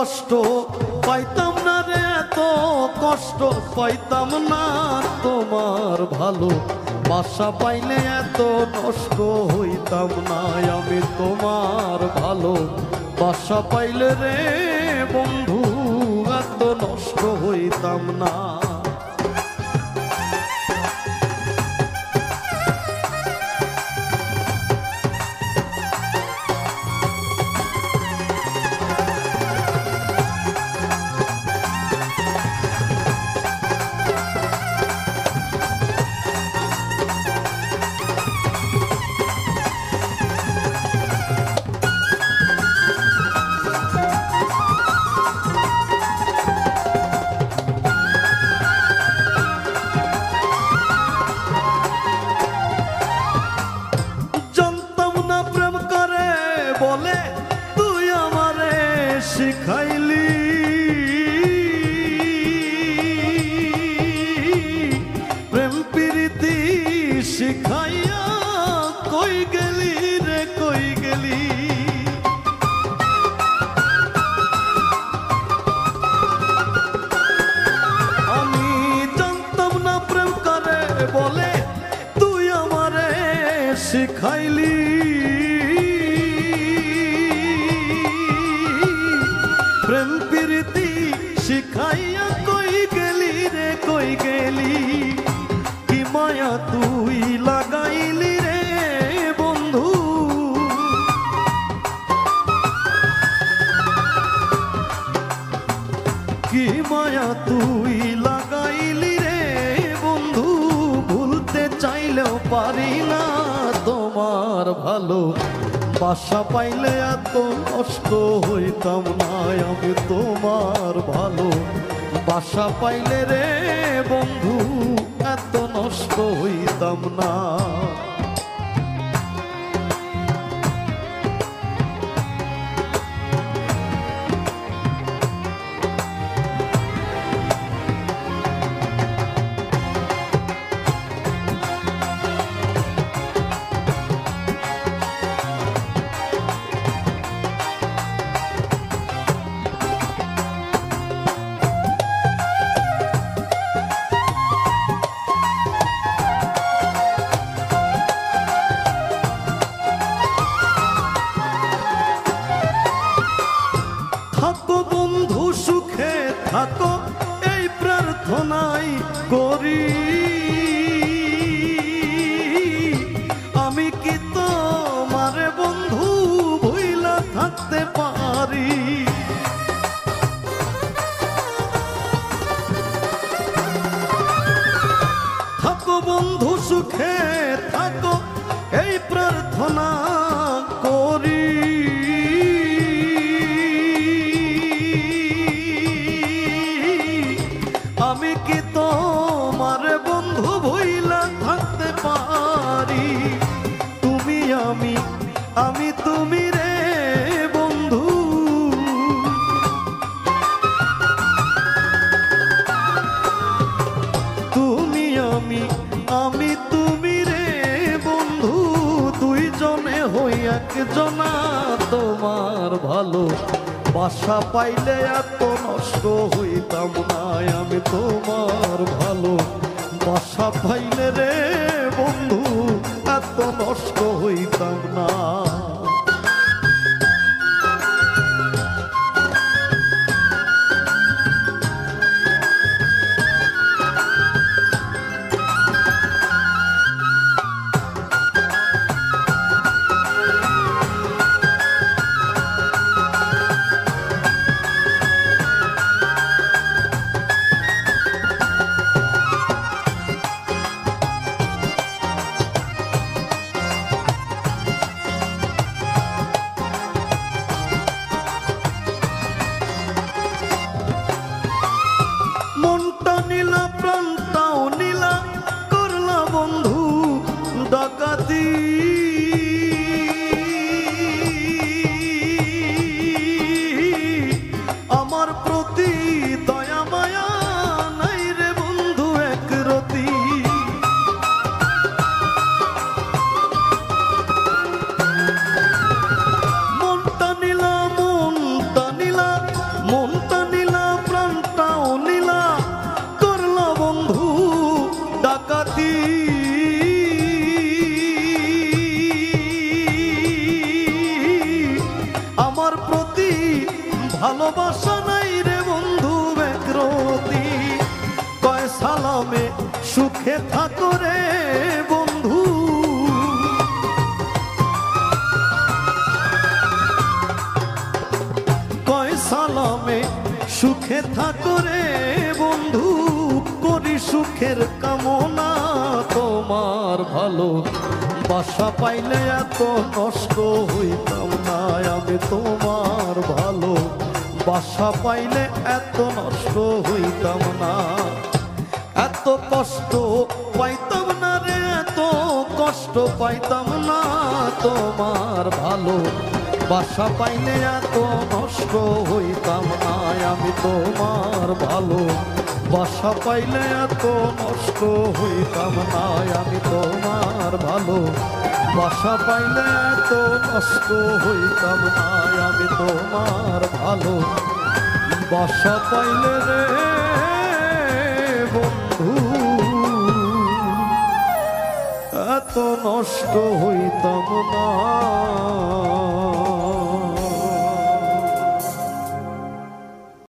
কষ্ট পাইতাম না রে, এত কষ্ট পাইতাম না। তোমার ভালো বাসা পাইলে এত নষ্ট হইতাম না। আমি তোমার ভালো বাসা পাইলে রে বন্ধু এত নষ্ট হইতাম না। বলে তুই আমারে শিখাইলি, প্রেম প্রীতি শিখাইয়া কই গেলি রে কই গেলি। আমি জানতাম না প্রেম করে বলে তুই আমারে শিখাইলি, প্রেম প্রীতি শিখাইয়া কই গেলি রে কই গেলি। কি মায়া তুই লাগাইলি রে বন্ধু, কি মায়া তুই লাগাইলি রে বন্ধু। ভুলতে চাইলেও পারি না তোমার ভালো বাসা পাইলে এত কষ্ট হইতাম না। আমি তোমার ভালো বাসা পাইলে রে বন্ধু এত নষ্ট হইতাম না। থাকো বন্ধু সুখে থাকো এই প্রার্থনাই করি, আমি কি তোমারে বন্ধু ভুইলা থাকতে পারি। থাকো বন্ধু সুখে থাকো এই প্রার্থনা করি, আমি কি তোমার বন্ধু ভুইলা থাকতে পারি। তুমি আমি আমি তুমি রে বন্ধু, তুমি আমি আমি তুমি রে বন্ধু। দুইজনে হই একজনা তোমার ভালো বাসা পাইলে এত নষ্ট হইতাম না। আমি তোমার ভালো বাসা পাইলে রে বন্ধু এত নষ্ট হইতাম না। ভালোবাসা নাই রে বন্ধু একরতি, কয় সালামে সুখে থাকো রে বন্ধু। কয় সালামে সুখে থাকো রে বন্ধু, করি সুখের কামনা। তোমার ভালো বাসা পাইলে এত নষ্ট হইতাম না আমি, তোমার ভালো বাসা পাইলে এত নষ্ট হইতাম না। এত কষ্ট পাইতাম না রে, এত কষ্ট পাইতাম না। তোমার ভালো বাসা পাইলে এত নষ্ট হইতাম না আমি, তোমার ভালো বাসা পাইলে এত নষ্ট হইতাম না আমি, তোমার ভালো বাসা পাইলে এত নষ্ট হইতাম না আমি, তোমার ভালো বাসা পাইলে রে বন্ধু এত নষ্ট হইতাম না।